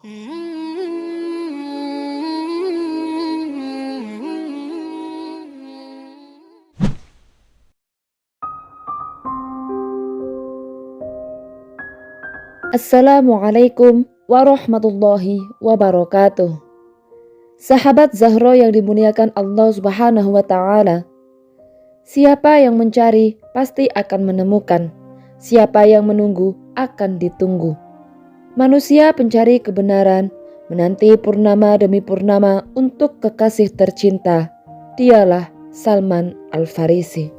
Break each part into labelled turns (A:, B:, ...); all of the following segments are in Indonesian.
A: Assalamualaikum warahmatullahi wabarakatuh. Sahabat Zahro yang dimuliakan Allah Subhanahu wa Ta'ala, siapa yang mencari pasti akan menemukan, siapa yang menunggu akan ditunggu. Manusia pencari kebenaran, menanti purnama demi purnama untuk kekasih tercinta. Dialah Salman Al-Farisi.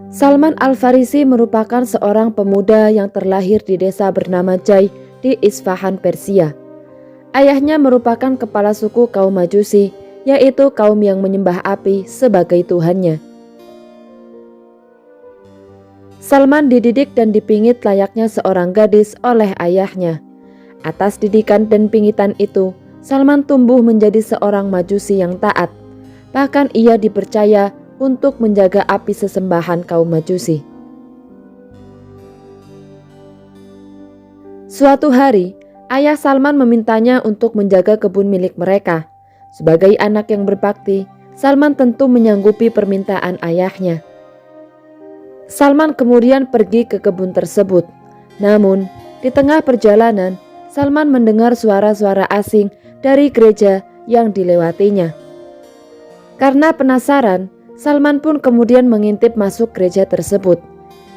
A: Salman Al-Farisi merupakan seorang pemuda yang terlahir di desa bernama Jai di Isfahan, Persia. Ayahnya merupakan kepala suku kaum Majusi, yaitu kaum yang menyembah api sebagai tuhannya. Salman dididik dan dipingit layaknya seorang gadis oleh ayahnya. Atas didikan dan pingitan itu, Salman tumbuh menjadi seorang Majusi yang taat. Bahkan ia dipercaya untuk menjaga api sesembahan kaum Majusi. Suatu hari, ayah Salman memintanya untuk menjaga kebun milik mereka. Sebagai anak yang berbakti, Salman tentu menyanggupi permintaan ayahnya. Salman kemudian pergi ke kebun tersebut. Namun, di tengah perjalanan, Salman mendengar suara-suara asing dari gereja yang dilewatinya. Karena penasaran, Salman pun kemudian mengintip masuk gereja tersebut.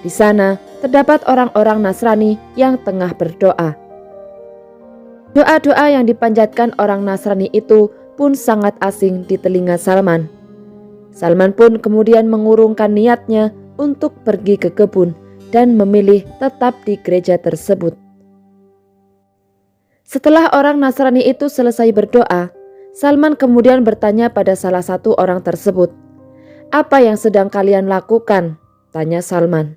A: Di sana terdapat orang-orang Nasrani yang tengah berdoa. Doa-doa yang dipanjatkan orang Nasrani itu pun sangat asing di telinga Salman. Salman pun kemudian mengurungkan niatnya untuk pergi ke kebun dan memilih tetap di gereja tersebut. Setelah orang Nasrani itu selesai berdoa, Salman kemudian bertanya pada salah satu orang tersebut. "Apa yang sedang kalian lakukan?" tanya Salman.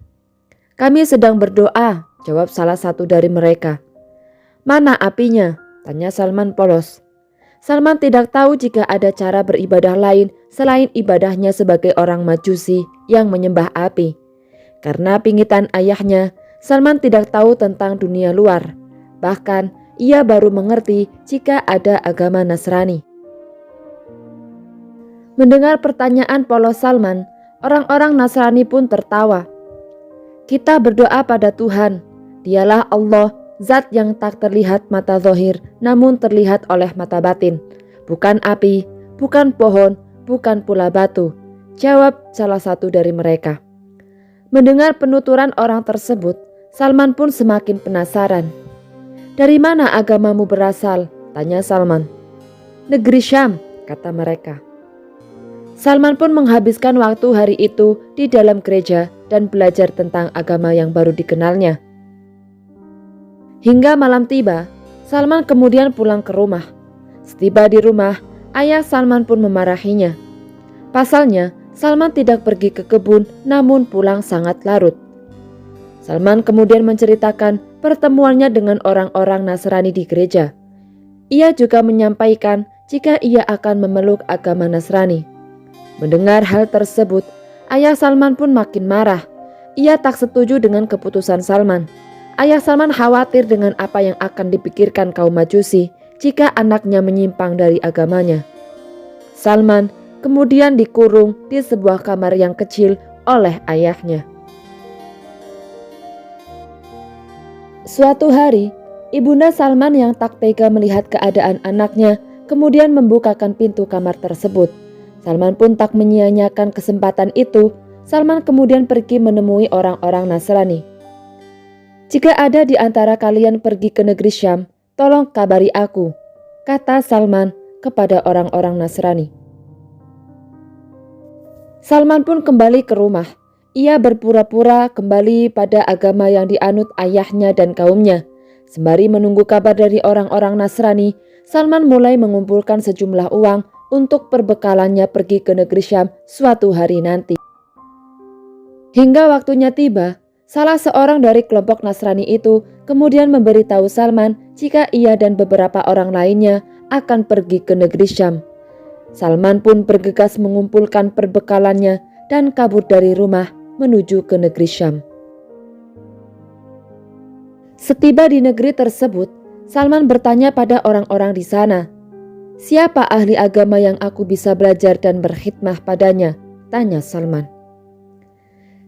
A: "Kami sedang berdoa," jawab salah satu dari mereka. "Mana apinya?" tanya Salman polos. Salman tidak tahu jika ada cara beribadah lain selain ibadahnya sebagai orang Majusi yang menyembah api. Karena pingitan ayahnya, Salman tidak tahu tentang dunia luar. Bahkan ia baru mengerti jika ada agama Nasrani. Mendengar pertanyaan polos Salman, orang-orang Nasrani pun tertawa. "Kita berdoa pada Tuhan, Dialah Allah, zat yang tak terlihat mata zahir namun terlihat oleh mata batin. Bukan api, bukan pohon, bukan pula batu," jawab salah satu dari mereka. Mendengar penuturan orang tersebut, Salman pun semakin penasaran. "Dari mana agamamu berasal?" tanya Salman. "Negeri Syam," kata mereka. Salman pun menghabiskan waktu hari itu di dalam gereja dan belajar tentang agama yang baru dikenalnya. Hingga malam tiba, Salman kemudian pulang ke rumah. Setiba di rumah, ayah Salman pun memarahinya. Pasalnya, Salman tidak pergi ke kebun namun pulang sangat larut. Salman kemudian menceritakan pertemuannya dengan orang-orang Nasrani di gereja. Ia juga menyampaikan jika ia akan memeluk agama Nasrani. Mendengar hal tersebut, ayah Salman pun makin marah. Ia tak setuju dengan keputusan Salman. Ayah Salman khawatir dengan apa yang akan dipikirkan kaum Majusi jika anaknya menyimpang dari agamanya. Salman kemudian dikurung di sebuah kamar yang kecil oleh ayahnya. Suatu hari, ibunda Salman yang tak tega melihat keadaan anaknya kemudian membukakan pintu kamar tersebut. Salman pun tak menyia-nyiakan kesempatan itu. Salman kemudian pergi menemui orang-orang Nasrani. "Jika ada di antara kalian pergi ke negeri Syam, tolong kabari aku," kata Salman kepada orang-orang Nasrani. Salman pun kembali ke rumah. Ia berpura-pura kembali pada agama yang dianut ayahnya dan kaumnya. Sembari menunggu kabar dari orang-orang Nasrani, Salman mulai mengumpulkan sejumlah uang untuk perbekalannya pergi ke negeri Syam suatu hari nanti. Hingga waktunya tiba, salah seorang dari kelompok Nasrani itu kemudian memberitahu Salman jika ia dan beberapa orang lainnya akan pergi ke negeri Syam. Salman pun bergegas mengumpulkan perbekalannya dan kabur dari rumah menuju ke negeri Syam. Setiba di negeri tersebut, Salman bertanya pada orang-orang di sana, "Siapa ahli agama yang aku bisa belajar dan berkhidmah padanya?" tanya Salman.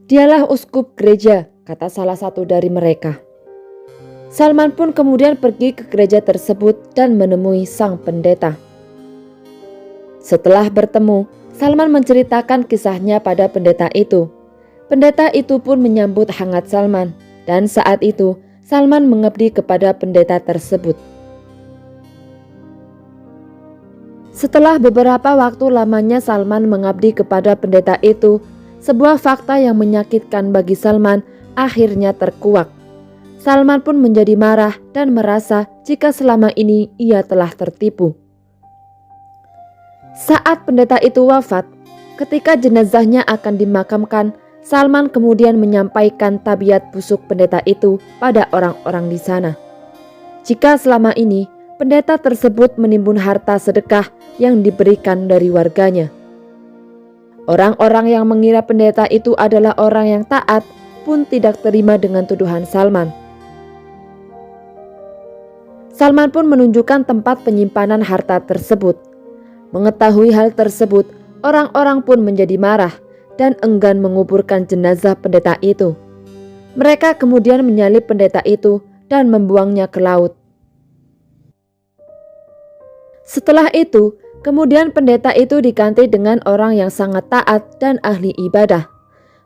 A: "Dialah uskup gereja," kata salah satu dari mereka. Salman pun kemudian pergi ke gereja tersebut dan menemui sang pendeta. Setelah bertemu, Salman menceritakan kisahnya pada pendeta itu. Pendeta itu pun menyambut hangat Salman, dan saat itu Salman mengabdi kepada pendeta tersebut. Setelah beberapa waktu lamanya Salman mengabdi kepada pendeta itu, sebuah fakta yang menyakitkan bagi Salman akhirnya terkuak. Salman pun menjadi marah dan merasa jika selama ini ia telah tertipu. Saat pendeta itu wafat, ketika jenazahnya akan dimakamkan, Salman kemudian menyampaikan tabiat busuk pendeta itu pada orang-orang di sana. Jika selama ini pendeta tersebut menimbun harta sedekah yang diberikan dari warganya, orang-orang yang mengira pendeta itu adalah orang yang taat pun tidak terima dengan tuduhan Salman. Salman pun menunjukkan tempat penyimpanan harta tersebut. Mengetahui hal tersebut, orang-orang pun menjadi marah dan enggan menguburkan jenazah pendeta itu. Mereka kemudian menyalib pendeta itu dan membuangnya ke laut. Setelah itu, kemudian pendeta itu diganti dengan orang yang sangat taat dan ahli ibadah.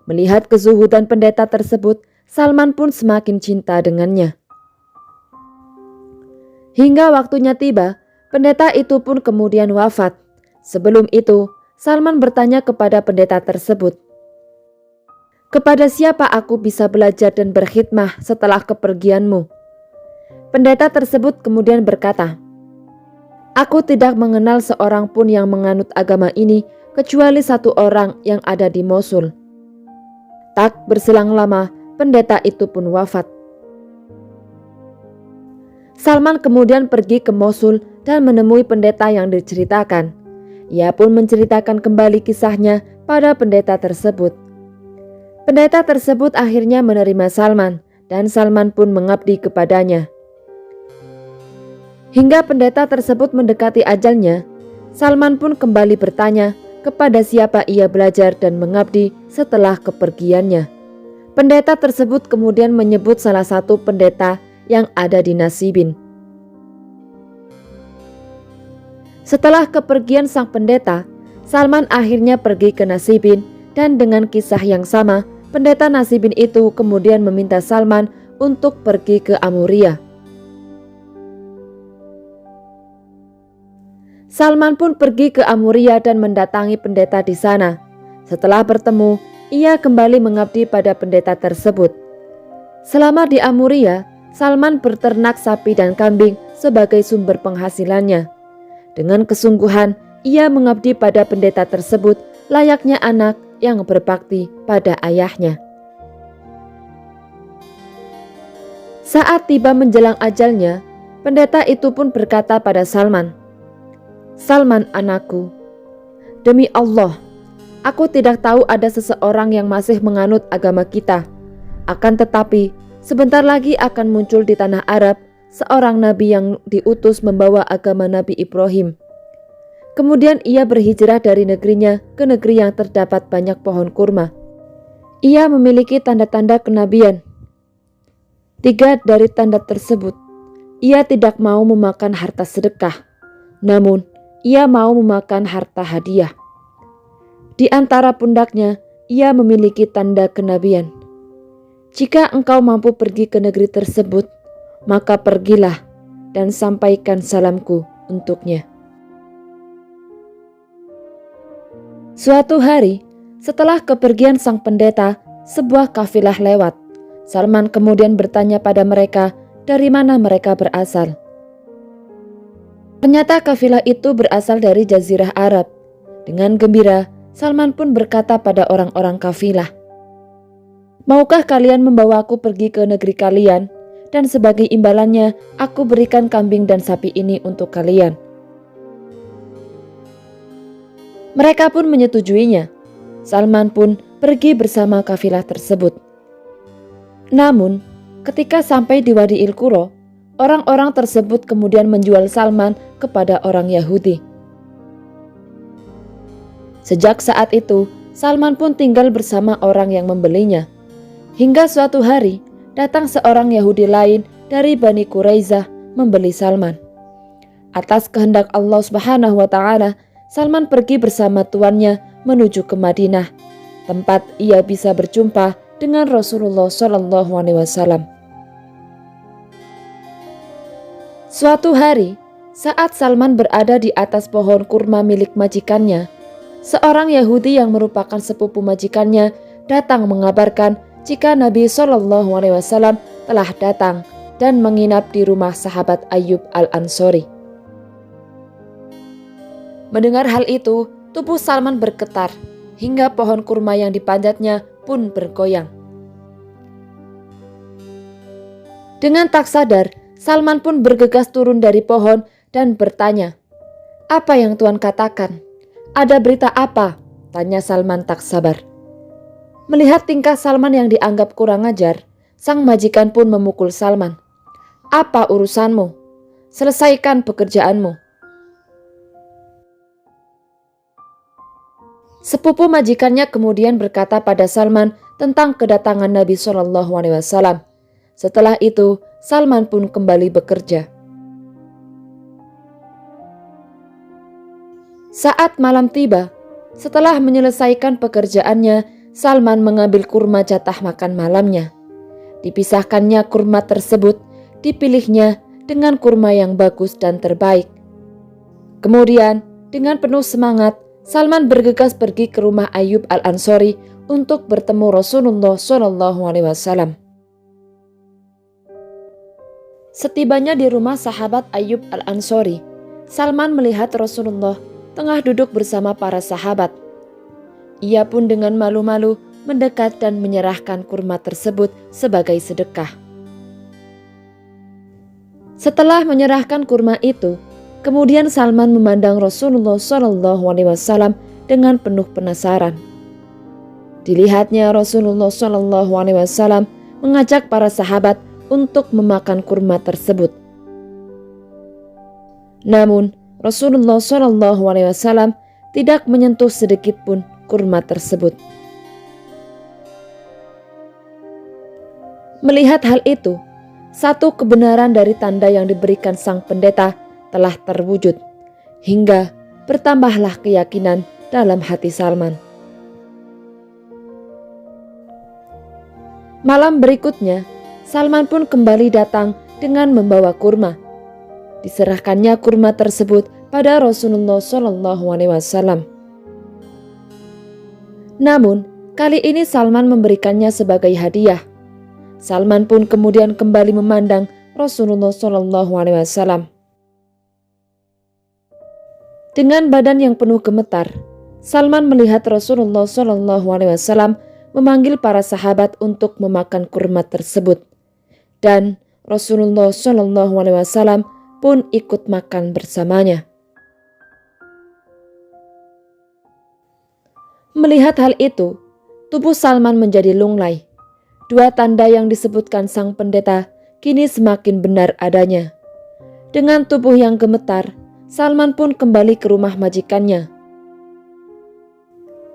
A: Melihat kezuhudan pendeta tersebut, Salman pun semakin cinta dengannya. Hingga waktunya tiba, pendeta itu pun kemudian wafat. Sebelum itu, Salman bertanya kepada pendeta tersebut, "Kepada siapa aku bisa belajar dan berkhidmah setelah kepergianmu?" Pendeta tersebut kemudian berkata, "Aku tidak mengenal seorang pun yang menganut agama ini kecuali satu orang yang ada di Mosul." Tak berselang lama, pendeta itu pun wafat. Salman kemudian pergi ke Mosul dan menemui pendeta yang diceritakan. Ia pun menceritakan kembali kisahnya pada pendeta tersebut. Pendeta tersebut akhirnya menerima Salman dan Salman pun mengabdi kepadanya. Hingga pendeta tersebut mendekati ajalnya, Salman pun kembali bertanya kepada siapa ia belajar dan mengabdi setelah kepergiannya. Pendeta tersebut kemudian menyebut salah satu pendeta yang ada di Nasibin. Setelah kepergian sang pendeta, Salman akhirnya pergi ke Nasibin dan dengan kisah yang sama, pendeta Nasibin itu kemudian meminta Salman untuk pergi ke Amuria. Salman pun pergi ke Amuria dan mendatangi pendeta di sana. Setelah bertemu, ia kembali mengabdi pada pendeta tersebut. Selama di Amuria, Salman berternak sapi dan kambing sebagai sumber penghasilannya. Dengan kesungguhan, ia mengabdi pada pendeta tersebut layaknya anak yang berbakti pada ayahnya. Saat tiba menjelang ajalnya, pendeta itu pun berkata pada Salman, "Salman anakku, demi Allah, aku tidak tahu ada seseorang yang masih menganut agama kita. Akan tetapi, sebentar lagi akan muncul di tanah Arab seorang nabi yang diutus membawa agama Nabi Ibrahim. Kemudian ia berhijrah dari negerinya ke negeri yang terdapat banyak pohon kurma. Ia memiliki tanda-tanda kenabian. 3 dari tanda tersebut, ia tidak mau memakan harta sedekah, namun ia mau memakan harta hadiah. Di antara pundaknya, ia memiliki tanda kenabian. Jika engkau mampu pergi ke negeri tersebut, maka pergilah dan sampaikan salamku untuknya." Suatu hari, setelah kepergian sang pendeta, sebuah kafilah lewat. Salman kemudian bertanya pada mereka dari mana mereka berasal. Ternyata kafilah itu berasal dari Jazirah Arab. Dengan gembira, Salman pun berkata pada orang-orang kafilah, "Maukah kalian membawaku pergi ke negeri kalian? Dan sebagai imbalannya, aku berikan kambing dan sapi ini untuk kalian." Mereka pun menyetujuinya. Salman pun pergi bersama kafilah tersebut. Namun, ketika sampai di Wadi Il-Qura, orang-orang tersebut kemudian menjual Salman kepada orang Yahudi. Sejak saat itu, Salman pun tinggal bersama orang yang membelinya. Hingga suatu hari, datang seorang Yahudi lain dari Bani Quraizah membeli Salman. Atas kehendak Allah Subhanahu wa Ta'ala, Salman pergi bersama tuannya menuju ke Madinah, tempat ia bisa berjumpa dengan Rasulullah SAW. Suatu hari, saat Salman berada di atas pohon kurma milik majikannya, seorang Yahudi yang merupakan sepupu majikannya datang mengabarkan jika Nabi SAW telah datang dan menginap di rumah sahabat Ayyub Al-Ansori. Mendengar hal itu, tubuh Salman bergetar hingga pohon kurma yang dipanjatnya pun bergoyang. Dengan tak sadar, Salman pun bergegas turun dari pohon dan bertanya, "Apa yang Tuan katakan? Ada berita apa?" tanya Salman tak sabar. Melihat tingkah Salman yang dianggap kurang ajar, sang majikan pun memukul Salman. "Apa urusanmu? Selesaikan pekerjaanmu." Sepupu majikannya kemudian berkata pada Salman tentang kedatangan Nabi SAW. Setelah itu, Salman pun kembali bekerja. Saat malam tiba, setelah menyelesaikan pekerjaannya, Salman mengambil kurma jatah makan malamnya. Dipisahkannya kurma tersebut, dipilihnya dengan kurma yang bagus dan terbaik. Kemudian, dengan penuh semangat, Salman bergegas pergi ke rumah Ayyub Al-Ansori untuk bertemu Rasulullah SAW. Setibanya di rumah sahabat Ayyub Al-Ansori, Salman melihat Rasulullah tengah duduk bersama para sahabat. Ia pun dengan malu-malu mendekat dan menyerahkan kurma tersebut sebagai sedekah. Setelah menyerahkan kurma itu, kemudian Salman memandang Rasulullah SAW dengan penuh penasaran. Dilihatnya Rasulullah SAW mengajak para sahabat untuk memakan kurma tersebut. Namun Rasulullah SAW tidak menyentuh sedikit pun kurma tersebut. Melihat hal itu, satu kebenaran dari tanda yang diberikan sang pendeta telah terwujud, hingga bertambahlah keyakinan dalam hati Salman. Malam berikutnya, Salman pun kembali datang dengan membawa kurma. Diserahkannya kurma tersebut pada Rasulullah SAW. Namun, kali ini Salman memberikannya sebagai hadiah. Salman pun kemudian kembali memandang Rasulullah SAW. Dengan badan yang penuh gemetar, Salman melihat Rasulullah SAW memanggil para sahabat untuk memakan kurma tersebut, dan Rasulullah SAW pun ikut makan bersamanya. Melihat hal itu, tubuh Salman menjadi lunglai. Dua tanda yang disebutkan sang pendeta kini semakin benar adanya. Dengan tubuh yang gemetar, Salman pun kembali ke rumah majikannya.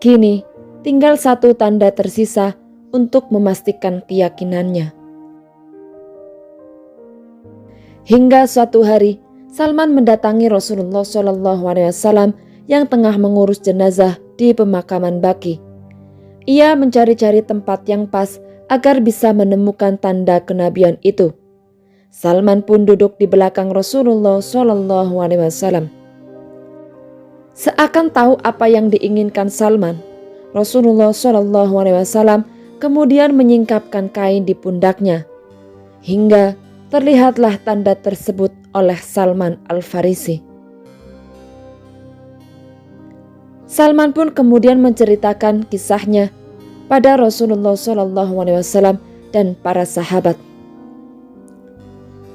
A: Kini, tinggal satu tanda tersisa untuk memastikan keyakinannya. Hingga suatu hari, Salman mendatangi Rasulullah SAW yang tengah mengurus jenazah di pemakaman Baqi. Ia mencari-cari tempat yang pas agar bisa menemukan tanda kenabian itu. Salman pun duduk di belakang Rasulullah SAW. Seakan tahu apa yang diinginkan Salman, Rasulullah SAW kemudian menyingkapkan kain di pundaknya, hingga terlihatlah tanda tersebut oleh Salman Al-Farisi. Salman pun kemudian menceritakan kisahnya pada Rasulullah SAW dan para sahabat.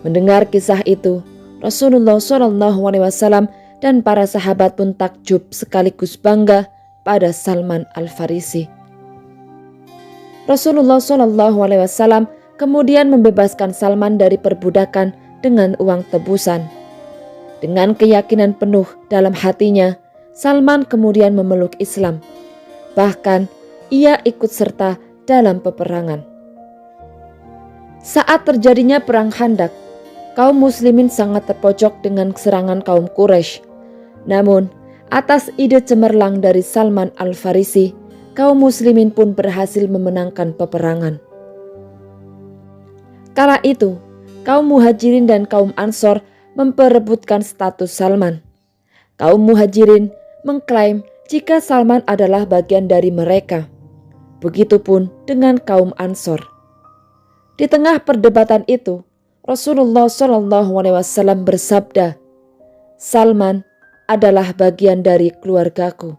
A: Mendengar kisah itu, Rasulullah SAW dan para sahabat pun takjub sekaligus bangga pada Salman Al-Farisi. Rasulullah SAW kemudian membebaskan Salman dari perbudakan dengan uang tebusan. Dengan keyakinan penuh dalam hatinya, Salman kemudian memeluk Islam. Bahkan, ia ikut serta dalam peperangan. Saat terjadinya perang Khandaq, kaum muslimin sangat terpojok dengan serangan kaum Quraisy. Namun, atas ide cemerlang dari Salman Al-Farisi, kaum muslimin pun berhasil memenangkan peperangan. Kala itu, kaum Muhajirin dan kaum Ansor memperebutkan status Salman. Kaum Muhajirin mengklaim jika Salman adalah bagian dari mereka. Begitupun dengan kaum Ansor. Di tengah perdebatan itu, Rasulullah SAW bersabda, "Salman adalah bagian dari keluargaku."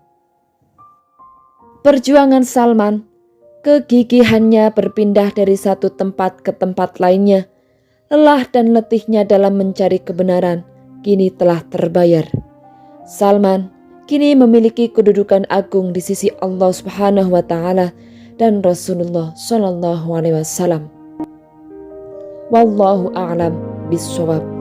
A: Perjuangan Salman, kegigihannya berpindah dari satu tempat ke tempat lainnya, lelah dan letihnya dalam mencari kebenaran, kini telah terbayar. Salman kini memiliki kedudukan agung di sisi Allah Subhanahu wa Ta'ala dan Rasulullah SAW. Wallahu a'lam bishawab.